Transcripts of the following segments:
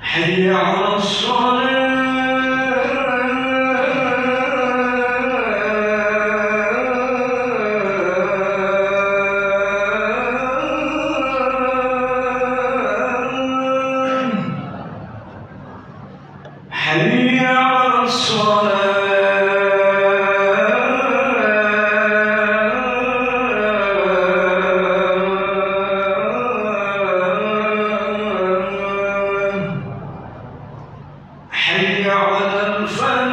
حي على الصلاة حي على الصلاة حي على الفلاح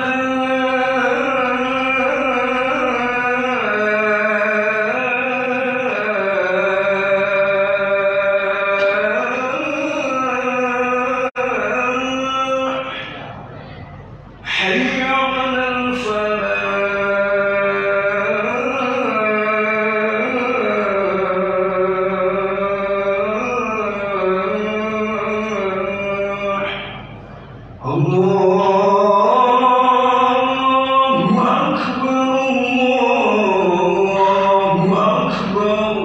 حي على الفلاح الله أكبر الله أكبر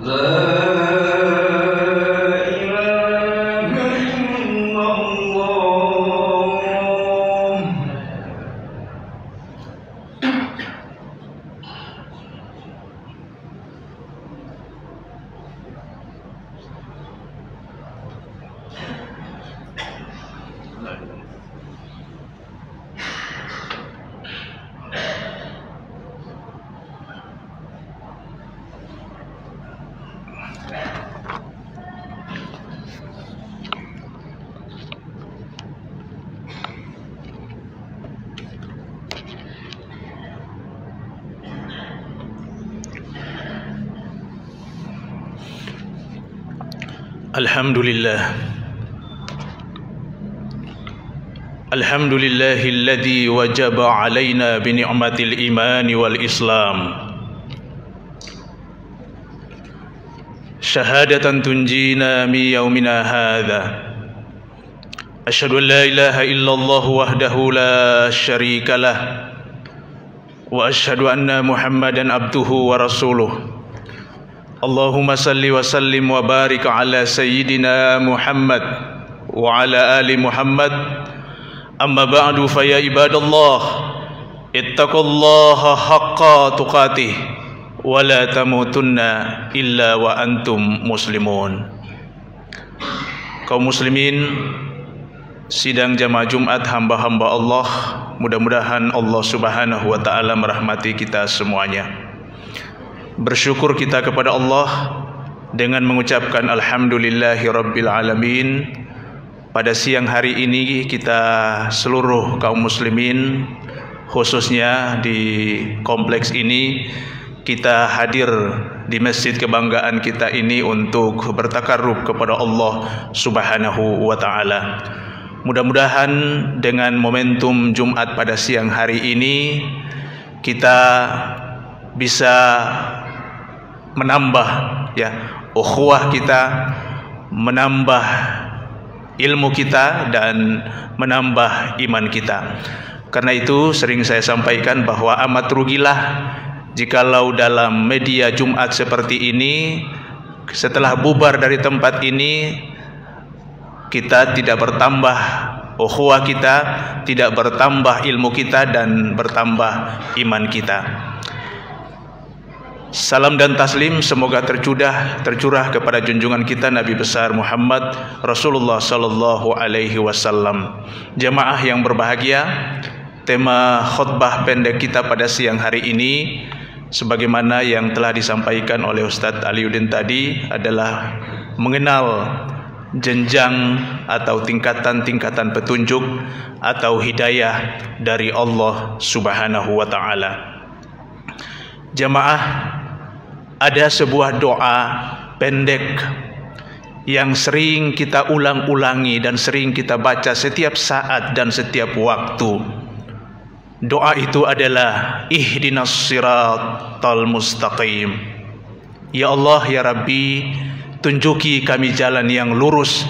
لا إله إلا الله Alhamdulillahilladzi wajaba alaina bi ni'matil imani wal islam syahadatan tunjina min yaumina hadza asyhadu an la ilaha illallah wahdahu la syarika lah wa asyhadu anna muhammadan abduhu wa rasuluh. Allahumma salli wa sallim wa barik ala sayyidina Muhammad wa ala ali Muhammad. Amma ba'du fa ya ibadallah ittaqullaha haqqa tuqatih wa la tamutunna illa wa antum muslimun. Kaum muslimin, sidang jamaah Jumat hamba-hamba Allah, mudah-mudahan Allah Subhanahu wa taala merahmati kita semuanya. Bersyukur kita kepada Allah dengan mengucapkan alhamdulillahi rabbil alamin. Pada siang hari ini kita seluruh kaum muslimin, khususnya di kompleks ini, kita hadir di masjid kebanggaan kita ini untuk bertakarrub kepada Allah Subhanahu wa taala. Mudah-mudahan dengan momentum Jumat pada siang hari ini kita bisa menambah ukhuwah kita, menambah ilmu kita dan menambah iman kita. Karena itu sering saya sampaikan bahwa amat rugilah jikalau dalam media Jumat seperti ini, setelah bubar dari tempat ini, kita tidak bertambah ukhuwah kita, tidak bertambah ilmu kita dan bertambah iman kita. Salam dan taslim semoga tercurah kepada junjungan kita Nabi besar Muhammad Rasulullah sallallahu alaihi wasallam. Jemaah yang berbahagia, tema khutbah pendek kita pada siang hari ini sebagaimana yang telah disampaikan oleh Ustadz Aliuddin tadi adalah mengenal jenjang atau tingkatan-tingkatan petunjuk atau hidayah dari Allah Subhanahu wa taala. Jemaah, ada sebuah doa pendek yang sering kita ulang-ulangi dan sering kita baca setiap saat dan setiap waktu. Doa itu adalah ihdinas siratal mustaqim. Ya Allah, ya Rabbi, tunjuki kami jalan yang lurus,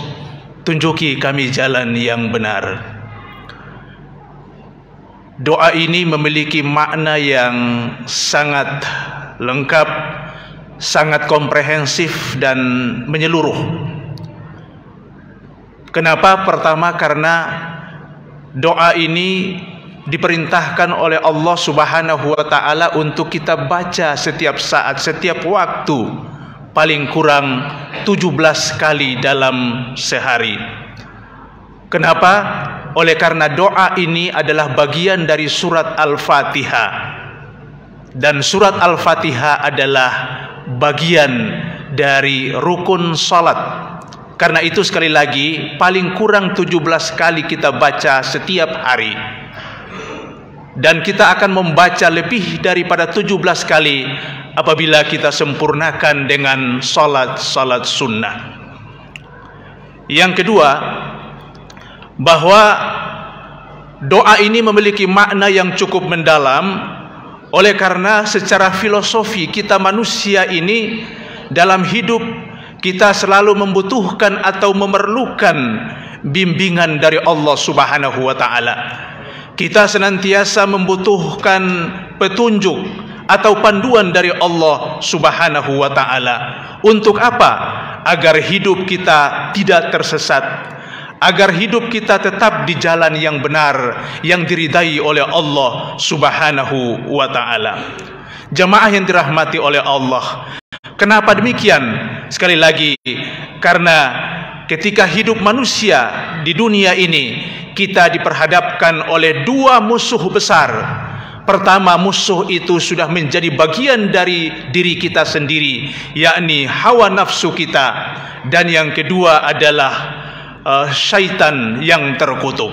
tunjuki kami jalan yang benar. Doa ini memiliki makna yang sangat lengkap, sangat komprehensif dan menyeluruh. Kenapa? Pertama, karena doa ini diperintahkan oleh Allah Subhanahu wa taala untuk kita baca setiap saat, setiap waktu, paling kurang 17 kali dalam sehari. Kenapa? Oleh karena doa ini adalah bagian dari surat Al-Fatihah, dan surat Al-Fatihah adalah bagian dari rukun salat. Karena itu sekali lagi paling kurang 17 kali kita baca setiap hari, dan kita akan membaca lebih daripada 17 kali apabila kita sempurnakan dengan salat sunnah. Yang kedua, bahwa doa ini memiliki makna yang cukup mendalam, oleh karena secara filosofi kita manusia ini dalam hidup kita selalu membutuhkan atau memerlukan bimbingan dari Allah Subhanahu wa taala. Kita senantiasa membutuhkan petunjuk atau panduan dari Allah Subhanahu wa taala. Untuk apa? Agar hidup kita tidak tersesat, agar hidup kita tetap di jalan yang benar, yang diridai oleh Allah Subhanahu wa taala. Jamaah yang dirahmati oleh Allah, kenapa demikian? Sekali lagi, karena ketika hidup manusia di dunia ini, kita diperhadapkan oleh dua musuh besar. Pertama, musuh itu sudah menjadi bagian dari diri kita sendiri, yakni hawa nafsu kita. Dan yang kedua adalah syaitan yang terkutuk.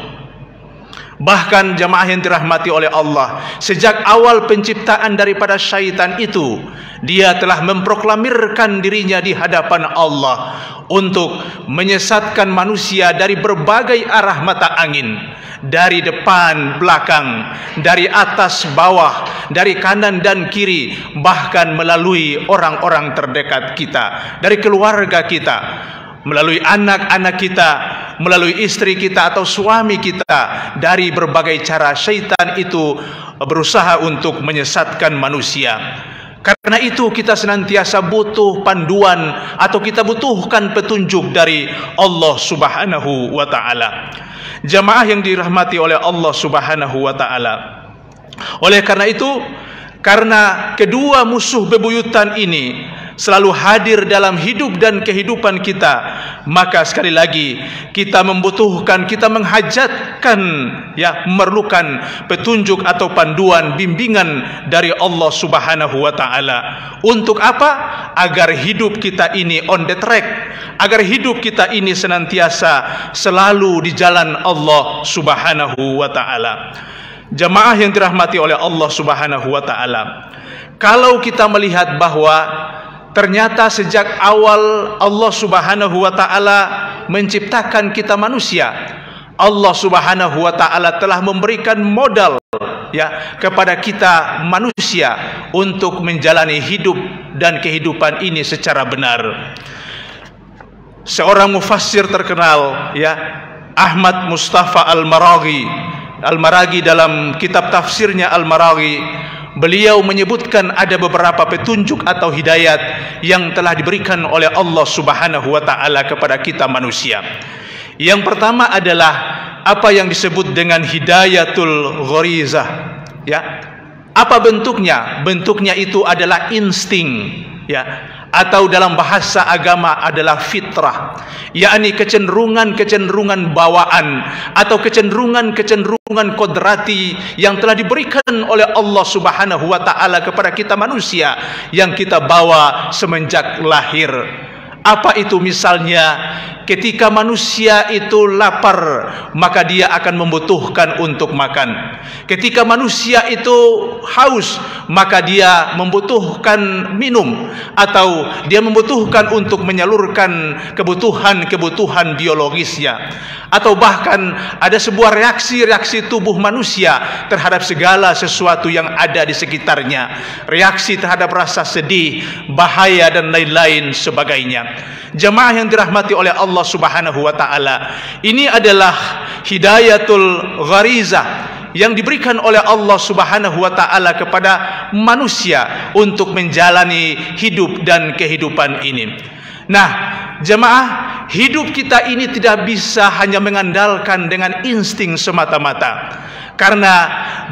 Bahkan jamaah yang dirahmati oleh Allah, sejak awal penciptaan daripada syaitan itu, dia telah memproklamirkan dirinya di hadapan Allah untuk menyesatkan manusia dari berbagai arah mata angin, dari depan, belakang, dari atas, bawah, dari kanan dan kiri, bahkan melalui orang-orang terdekat kita, dari keluarga kita, melalui anak-anak kita, melalui istri kita atau suami kita. Dari berbagai cara syaitan itu berusaha untuk menyesatkan manusia. Karena itu kita senantiasa butuh panduan atau kita butuhkan petunjuk dari Allah Subhanahu wa taala. Jamaah yang dirahmati oleh Allah Subhanahu wa taala, oleh karena itu, karena kedua musuh bebuyutan ini selalu hadir dalam hidup dan kehidupan kita, maka sekali lagi kita membutuhkan, kita menghajatkan, memerlukan petunjuk atau panduan, bimbingan dari Allah Subhanahu wa taala. Untuk apa? Agar hidup kita ini on the track, agar hidup kita ini senantiasa selalu di jalan Allah Subhanahu wa taala. Jamaah yang dirahmati oleh Allah Subhanahu wa taala, kalau kita melihat bahwa ternyata sejak awal Allah Subhanahu wa taala menciptakan kita manusia, Allah Subhanahu wa taala telah memberikan modal kepada kita manusia untuk menjalani hidup dan kehidupan ini secara benar. Seorang mufassir terkenal, Ahmad Mustafa Al-Maraghi dalam kitab tafsirnya Al-Maraghi, beliau menyebutkan ada beberapa petunjuk atau hidayat yang telah diberikan oleh Allah Subhanahu wa taala kepada kita manusia. Yang pertama adalah apa yang disebut dengan hidayatul gharizah. Apa bentuknya? Bentuknya itu adalah insting, atau dalam bahasa agama adalah fitrah, yakni kecenderungan bawaan atau kecenderungan kodrati yang telah diberikan oleh Allah Subhanahu wa taala kepada kita manusia, yang kita bawa semenjak lahir. Apa itu? Misalnya, ketika manusia itu lapar, maka dia akan membutuhkan untuk makan. Ketika manusia itu haus, maka dia membutuhkan minum, atau dia membutuhkan untuk menyalurkan kebutuhan biologisnya. Atau bahkan ada sebuah reaksi tubuh manusia terhadap segala sesuatu yang ada di sekitarnya. Reaksi terhadap rasa sedih, bahaya, dan lain-lain sebagainya. Jamaah yang dirahmati oleh Allah Subhanahu wa taala, ini adalah hidayatul gharizah, yang diberikan oleh Allah Subhanahu wa taala kepada manusia untuk menjalani hidup dan kehidupan ini. Nah, jemaah, hidup kita ini tidak bisa hanya mengandalkan dengan insting semata-mata. Karena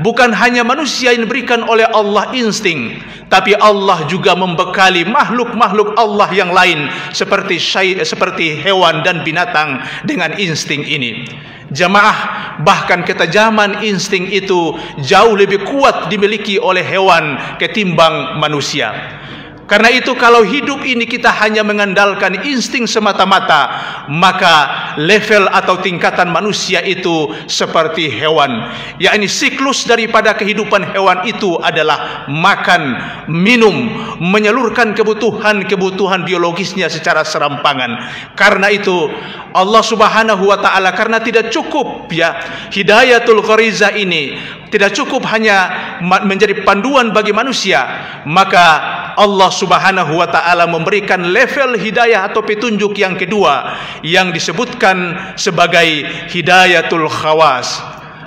bukan hanya manusia yang diberikan oleh Allah insting, tapi Allah juga membekali makhluk-makhluk Allah yang lain seperti hewan dan binatang dengan insting ini. Jemaah, bahkan ketajaman insting itu jauh lebih kuat dimiliki oleh hewan ketimbang manusia. Karena itu kalau hidup ini kita hanya mengandalkan insting semata-mata, maka level atau tingkatan manusia itu seperti hewan. Yakni siklus daripada kehidupan hewan itu adalah makan, minum, menyalurkan kebutuhan biologisnya secara serampangan. Karena itu Allah Subhanahu wa taala, karena tidak cukup ya hidayatul ghariza ini, tidak cukup hanya menjadi panduan bagi manusia, maka Allah Subhanahu wa taala memberikan level hidayah atau petunjuk yang kedua yang disebutkan sebagai hidayatul khawas.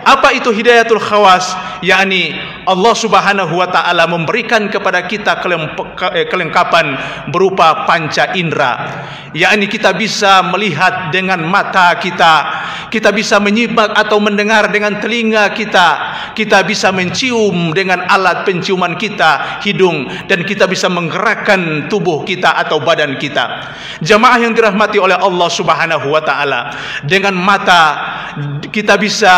Apa itu hidayatul khawas? Yakni Allah Subhanahu wa taala memberikan kepada kita kelengkapan berupa panca indera. Yakni kita bisa melihat dengan mata kita, kita bisa menyimak atau mendengar dengan telinga kita, kita bisa mencium dengan alat penciuman kita, hidung, dan kita bisa menggerakkan tubuh kita atau badan kita. Jamaah yang dirahmati oleh Allah Subhanahu wa taala, dengan mata kita bisa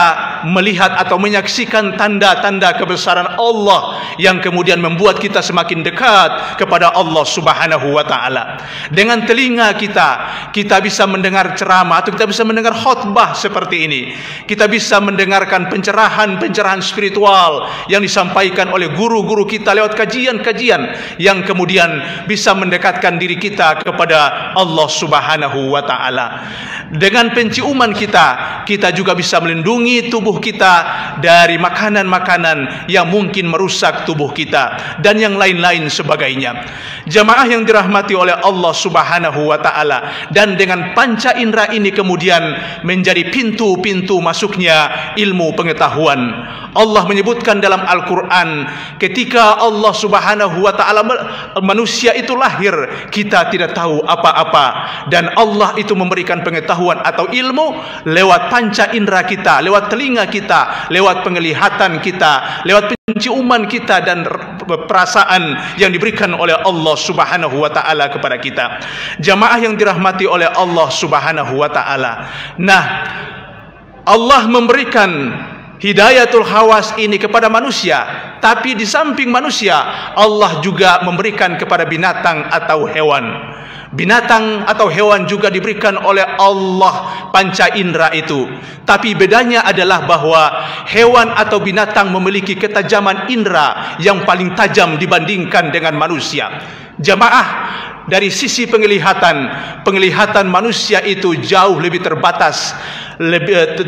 melihat atau menyaksikan tanda-tanda kebesaran Allah yang kemudian membuat kita semakin dekat kepada Allah Subhanahu wa taala. Dengan telinga kita bisa mendengar ceramah atau kita bisa mendengar khutbah seperti ini. Kita bisa mendengarkan pencerahan spiritual yang disampaikan oleh guru-guru kita lewat kajian-kajian yang kemudian bisa mendekatkan diri kita kepada Allah Subhanahu wa taala. Dengan penciuman kita juga bisa melindungi tubuh kita dari makanan-makanan yang mungkin merusak tubuh kita dan yang lain-lain sebagainya. Jamaah yang dirahmati oleh Allah Subhanahu wa taala, dan dengan panca indera ini kemudian menjadi pintu-pintu masuknya ilmu pengetahuan. Allah menyebutkan dalam Al-Quran, ketika Allah Subhanahu wa ta'ala manusia itu lahir, kita tidak tahu apa-apa, dan Allah itu memberikan pengetahuan atau ilmu lewat panca indera kita, lewat telinga kita, lewat penglihatan kita, lewat penciuman kita, dan perasaan yang diberikan oleh Allah Subhanahu wa ta'ala kepada kita. Jamaah yang dirahmati oleh Allah Subhanahu wa ta'ala. Nah, Allah memberikan hidayatul khawas ini kepada manusia, tapi di samping manusia Allah juga memberikan kepada binatang atau hewan. Binatang atau hewan juga diberikan oleh Allah panca indera itu, tapi bedanya adalah bahwa hewan atau binatang memiliki ketajaman indera yang paling tajam dibandingkan dengan manusia. Jamaah, dari sisi penglihatan manusia itu jauh lebih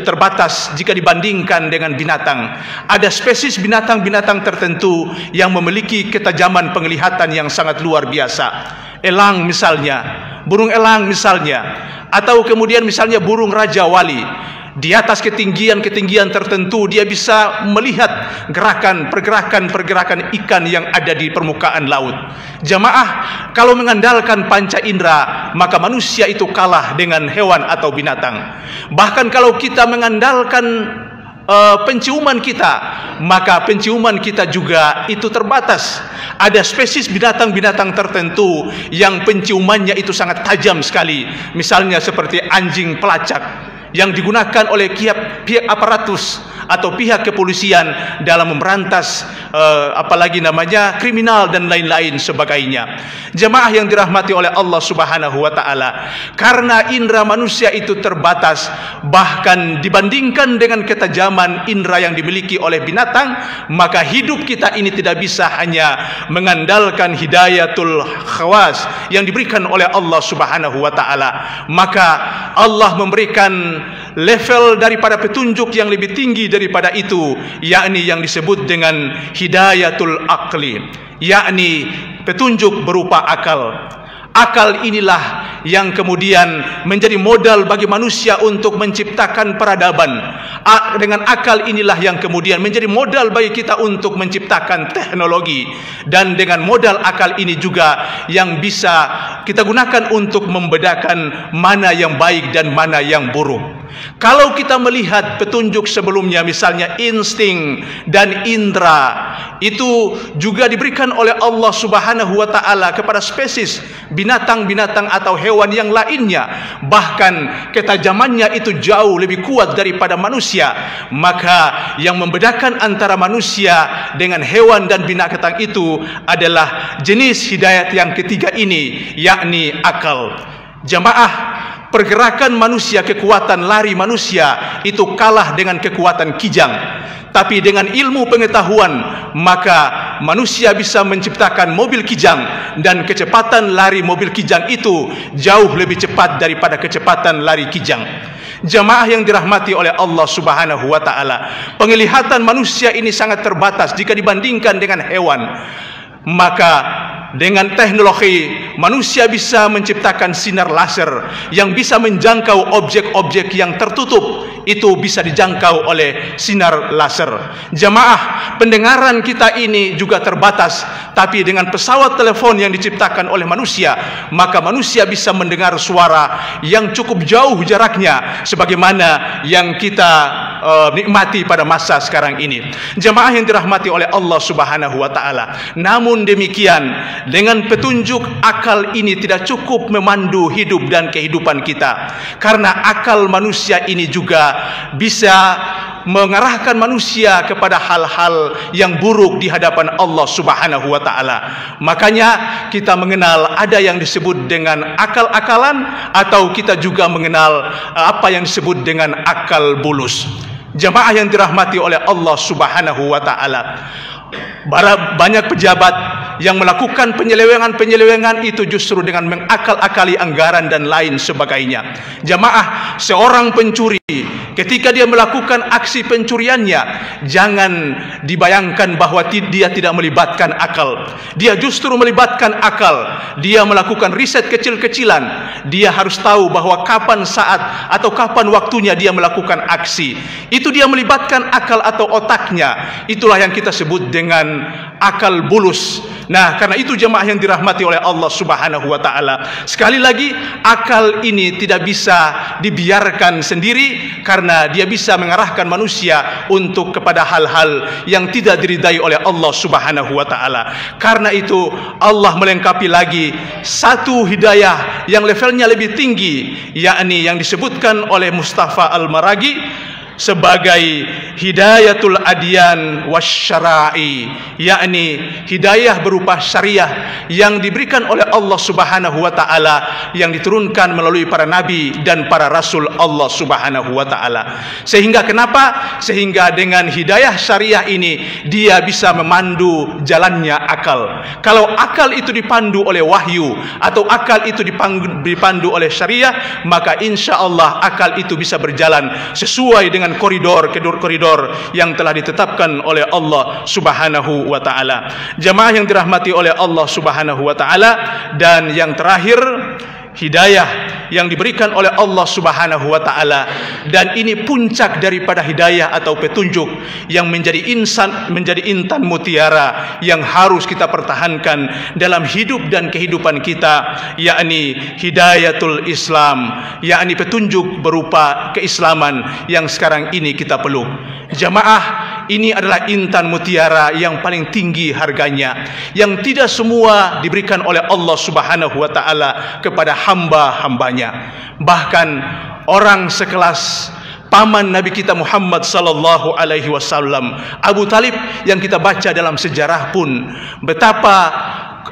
terbatas jika dibandingkan dengan binatang. Ada spesies binatang-binatang tertentu yang memiliki ketajaman penglihatan yang sangat luar biasa. Elang misalnya, burung elang misalnya, atau kemudian misalnya burung raja wali. Di atas ketinggian tertentu dia bisa melihat pergerakan ikan yang ada di permukaan laut. Jamaah, kalau mengandalkan panca indera, maka manusia itu kalah dengan hewan atau binatang. Bahkan kalau kita mengandalkan penciuman kita, maka penciuman kita juga itu terbatas. Ada spesies binatang-binatang tertentu yang penciumannya itu sangat tajam sekali. Misalnya seperti anjing pelacak yang digunakan oleh pihak aparatus atau pihak kepolisian dalam memberantas kriminal dan lain-lain sebagainya. Jemaah yang dirahmati oleh Allah Subhanahu wa taala, karena indera manusia itu terbatas, bahkan dibandingkan dengan ketajaman indera yang dimiliki oleh binatang, maka hidup kita ini tidak bisa hanya mengandalkan hidayatul khawas yang diberikan oleh Allah Subhanahu wa taala. Maka Allah memberikan level daripada petunjuk yang lebih tinggi daripada itu, yakni yang disebut dengan hidayatul aqli, yakni petunjuk berupa akal. Akal inilah yang kemudian menjadi modal bagi manusia untuk menciptakan peradaban. Dengan akal inilah yang kemudian menjadi modal bagi kita untuk menciptakan teknologi, dan dengan modal akal ini juga yang bisa kita gunakan untuk membedakan mana yang baik dan mana yang buruk. Kalau kita melihat petunjuk sebelumnya, misalnya insting dan indera, itu juga diberikan oleh Allah Subhanahu wa taala kepada spesies binatang-binatang atau hewan yang lainnya. Bahkan ketajamannya itu jauh lebih kuat daripada manusia. Maka yang membedakan antara manusia dengan hewan dan binatang itu adalah jenis hidayat yang ketiga ini, yakni akal. Jamaah, pergerakan manusia, kekuatan lari manusia itu kalah dengan kekuatan kijang. Tapi dengan ilmu pengetahuan, maka manusia bisa menciptakan mobil kijang, dan kecepatan lari mobil kijang itu jauh lebih cepat daripada kecepatan lari kijang. Jamaah yang dirahmati oleh Allah Subhanahu wa taala, penglihatan manusia ini sangat terbatas jika dibandingkan dengan hewan. Maka dengan teknologi, manusia bisa menciptakan sinar laser yang bisa menjangkau objek-objek yang tertutup. Itu bisa dijangkau oleh sinar laser. Jamaah, pendengaran kita ini juga terbatas, tapi dengan pesawat telepon yang diciptakan oleh manusia, maka manusia bisa mendengar suara yang cukup jauh jaraknya, sebagaimana yang kita nikmati pada masa sekarang ini. Jamaah yang dirahmati oleh Allah Subhanahu wa taala, namun demikian, dengan petunjuk akal ini tidak cukup memandu hidup dan kehidupan kita, karena akal manusia ini juga bisa mengarahkan manusia kepada hal-hal yang buruk di hadapan Allah Subhanahu wa taala. Makanya kita mengenal ada yang disebut dengan akal-akalan, atau kita juga mengenal apa yang disebut dengan akal bulus. Jamaah yang dirahmati oleh Allah Subhanahu wa taala, banyak pejabat yang melakukan penyelewengan itu justru dengan mengakal-akali anggaran dan lain sebagainya. Jamaah, seorang pencuri ketika dia melakukan aksi pencuriannya, jangan dibayangkan bahwa dia tidak melibatkan akal. Dia justru melibatkan akal. Dia melakukan riset kecil-kecilan. Dia harus tahu bahwa kapan saat atau kapan waktunya dia melakukan aksi. Itu dia melibatkan akal atau otaknya. Itulah yang kita sebut dengan akal bulus. Nah, karena itu jemaah yang dirahmati oleh Allah Subhanahu wa taala, sekali lagi akal ini tidak bisa dibiarkan sendiri, karena dia bisa mengarahkan manusia untuk kepada hal-hal yang tidak diridai oleh Allah Subhanahu wa taala. Karena itu Allah melengkapi lagi satu hidayah yang levelnya lebih tinggi, yakni yang disebutkan oleh Mustafa Al-Maragi sebagai hidayatul adyan wasyara'i, yakni hidayah berupa syariah yang diberikan oleh Allah Subhanahu wa taala, yang diturunkan melalui para nabi dan para rasul Allah Subhanahu wa taala. Sehingga kenapa? Sehingga dengan hidayah syariah ini dia bisa memandu jalannya akal. Kalau akal itu dipandu oleh wahyu atau akal itu dipandu oleh syariah, maka insya Allah akal itu bisa berjalan sesuai dengan koridor yang telah ditetapkan oleh Allah Subhanahu wa taala. Jamaah yang dirahmati oleh Allah Subhanahu wa taala, dan yang terakhir, hidayah yang diberikan oleh Allah Subhanahu wa taala, dan ini puncak daripada hidayah atau petunjuk yang menjadi intan mutiara yang harus kita pertahankan dalam hidup dan kehidupan kita, yakni hidayatul Islam, yakni petunjuk berupa keislaman yang sekarang ini kita peluk. Jamaah, ini adalah intan mutiara yang paling tinggi harganya, yang tidak semua diberikan oleh Allah Subhanahu wa taala kepada hamba-hambanya. Bahkan orang sekelas paman Nabi kita Muhammad sallallahu alaihi wasallam, Abu Talib, yang kita baca dalam sejarah pun betapa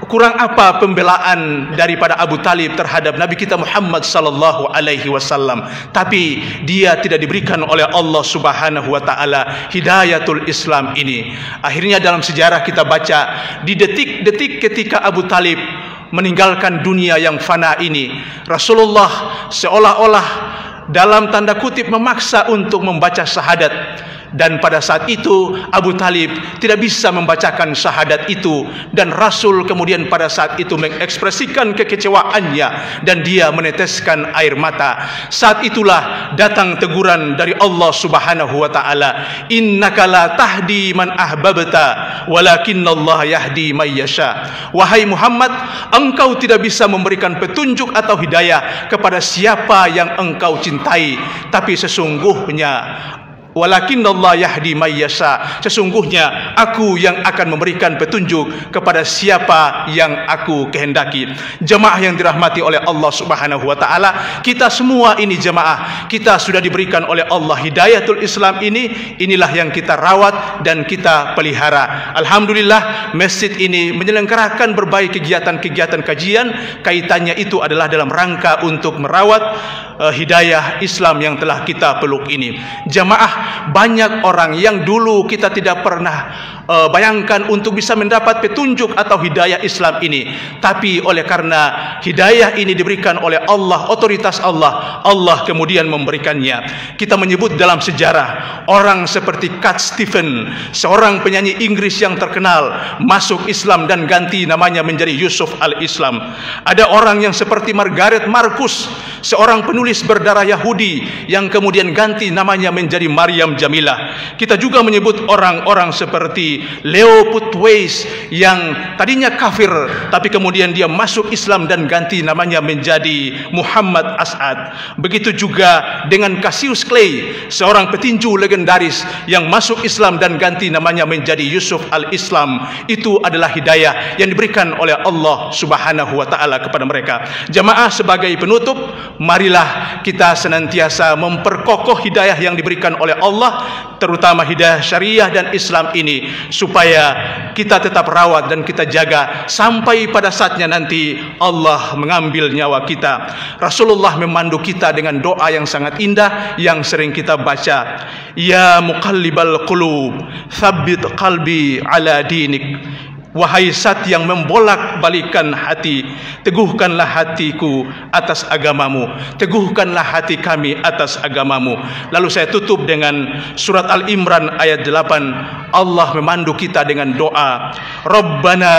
kurang apa pembelaan daripada Abu Talib terhadap Nabi kita Muhammad sallallahu alaihi wasallam, tapi dia tidak diberikan oleh Allah Subhanahu wa taala hidayatul Islam ini. Akhirnya dalam sejarah kita baca di detik-detik ketika Abu Talib meninggalkan dunia yang fana ini, Rasulullah seolah-olah dalam tanda kutip memaksa untuk membaca syahadat. Dan pada saat itu Abu Talib tidak bisa membacakan syahadat itu, dan Rasul kemudian pada saat itu mengekspresikan kekecewaannya dan dia meneteskan air mata. Saat itulah datang teguran dari Allah Subhanahu wa taala, innaka la tahdi man ahbabta walakinnallaha yahdi may yasha. Wahai Muhammad, engkau tidak bisa memberikan petunjuk atau hidayah kepada siapa yang engkau cintai, tapi sesungguhnya walakinnallaha yahdi may yasha, sesungguhnya aku yang akan memberikan petunjuk kepada siapa yang aku kehendaki. Jemaah yang dirahmati oleh Allah Subhanahu wa taala, kita semua ini jemaah, kita sudah diberikan oleh Allah hidayatul Islam ini, inilah yang kita rawat dan kita pelihara. Alhamdulillah, masjid ini menyelenggarakan berbagai kegiatan-kegiatan kajian, kaitannya itu adalah dalam rangka untuk merawat hidayah Islam yang telah kita peluk ini. Jamaah, banyak orang yang dulu kita tidak pernah bayangkan untuk bisa mendapat petunjuk atau hidayah Islam ini, tapi oleh karena hidayah ini diberikan oleh Allah, otoritas Allah, Allah kemudian memberikannya. Kita menyebut dalam sejarah orang seperti Cat Stevens, seorang penyanyi Inggris yang terkenal, masuk Islam dan ganti namanya menjadi Yusuf al-Islam. Ada orang yang seperti Margaret Marcus, seorang penulis berdarah Yahudi yang kemudian ganti namanya menjadi Maryam Jamilah. Kita juga menyebut orang-orang seperti Leo Putweis yang tadinya kafir tapi kemudian dia masuk Islam dan ganti namanya menjadi Muhammad As'ad. Begitu juga dengan Cassius Clay, seorang petinju legendaris yang masuk Islam dan ganti namanya menjadi Yusuf al-Islam. Itu adalah hidayah yang diberikan oleh Allah Subhanahu wa taala kepada mereka. Jamaah, sebagai penutup, marilah kita senantiasa memperkokoh hidayah yang diberikan oleh Allah, terutama hidayah syariah dan Islam ini, supaya kita tetap rawat dan kita jaga sampai pada saatnya nanti Allah mengambil nyawa kita. Rasulullah memandu kita dengan doa yang sangat indah yang sering kita baca, ya muqallibal qulub tsabbit qalbi ala dinik. Wahai Zat yang membolak-balikan hati, teguhkanlah hatiku atas agamamu, teguhkanlah hati kami atas agamamu. Lalu saya tutup dengan surat Al-Imran ayat 8. Allah memandu kita dengan doa, Rabbana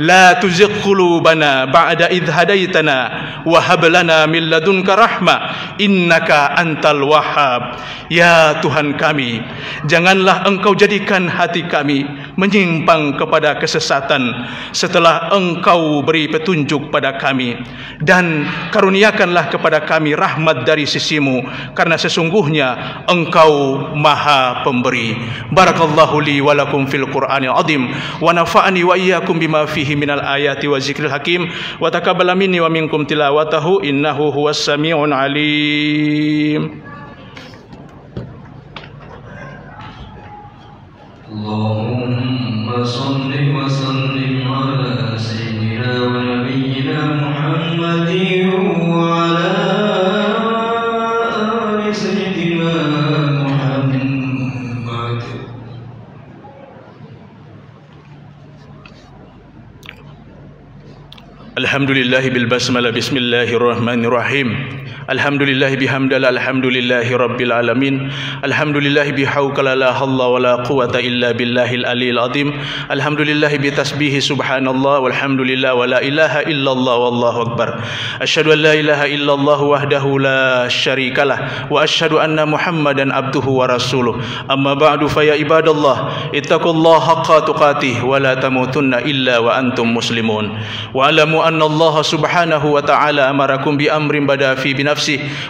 la tuzigh qulubana ba'da idh hadaitana wa hab lana min ladunka rahmah innaka antal wahhab. Ya Tuhan kami, janganlah Engkau jadikan hati kami menyimpang kepada kesesatan setelah Engkau beri petunjuk pada kami, dan karuniakanlah kepada kami rahmat dari sisimu, karena sesungguhnya Engkau Maha Pemberi. Barakallahu li wa lakum fil Qur'anil azim, wa nafa'ani wa iyyakum bima fihi minal ayati wa zikril hakim, wa taqabbala minni wa minkum tilawatahu innahu huwas sami'un alim. Allahumma salli wa sallim ala sayyidina wa nabiyyina Muhammadin wa ala ali sayyidina Muhammad. Alhamdulillahi bil basmalah, bismillahirrahmanirrahim. Alhamdulillahi bihamdillah, alhamdulillahi rabbil alamin. Alhamdulillahi bihawkala la halla wa la quwata illa billahil aliyil azim. Alhamdulillahi bitasbihi subhanallah walhamdulillah wa la ilaha illallah wallahu akbar. Asyhadu an la ilaha illallah wahdahu la syarikalah wa asyhadu anna Muhammadan abduhu wa rasuluh. Amma ba'du, fa ya ibadallah ittaqullaha haqqa tuqatih wa la tamutunna illa wa antum muslimun. Wa alamu anna Allah subhanahu wa ta'ala amarakum bi amrin bada fi binafsihi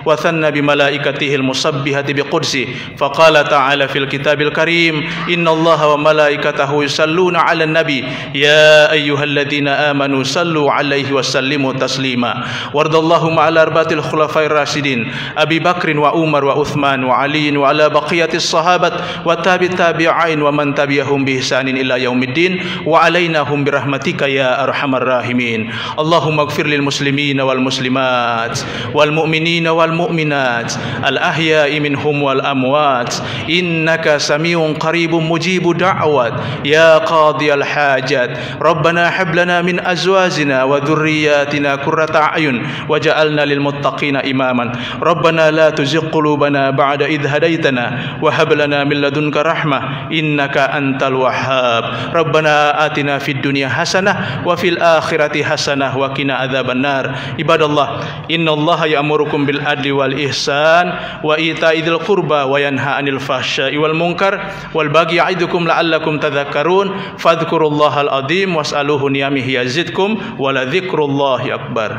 wa thanna bi malaikatihi al-musabbihati bi qudsi. Faqala ta'ala fil kitabil karim, inna Allah wa malaikatahu yusalluna 'alan nabi ya ayyuhalladzina amanu sallu 'alaihi wa sallimu taslima. Wardallahu ma'al arba'atil khulafair rasyidin Abi Bakrin wa Umar wa Uthman wa Ali wa ala baqiyatis sahabat wa tabi'in wa man tabi'ahum bi ihsanin ila yaumiddin wa alaina hum bi rahmatika ya arhamar rahimin. Allahumma ighfir lil muslimina wal muslimat wal mu'minin المؤمنين والمؤمنات الأحياء منهم والأموات إنك سميع قريب مجيب دعوات يا قاضي الحاجات ربنا هب لنا من أزواجنا وذرياتنا قرة أعين وجعلنا للمتقين إماما ربنا لا تزغ قلوبنا بعد إذ هديتنا وهب لنا من لدنك رحمة إنك أنت الوهاب ربنا آتنا في الدنيا حسنة وفي الآخرة حسنة وقنا عذاب النار عباد الله إن الله يأمركم بالعدل والإحسان وإيتاء ذي القربى وينهى عن الفحشاء والمنكر والبغي يعظكم لعلكم تذكرون فاذكروا الله العظيم واسألوه نعمه يزدكم ولذكر الله أكبر.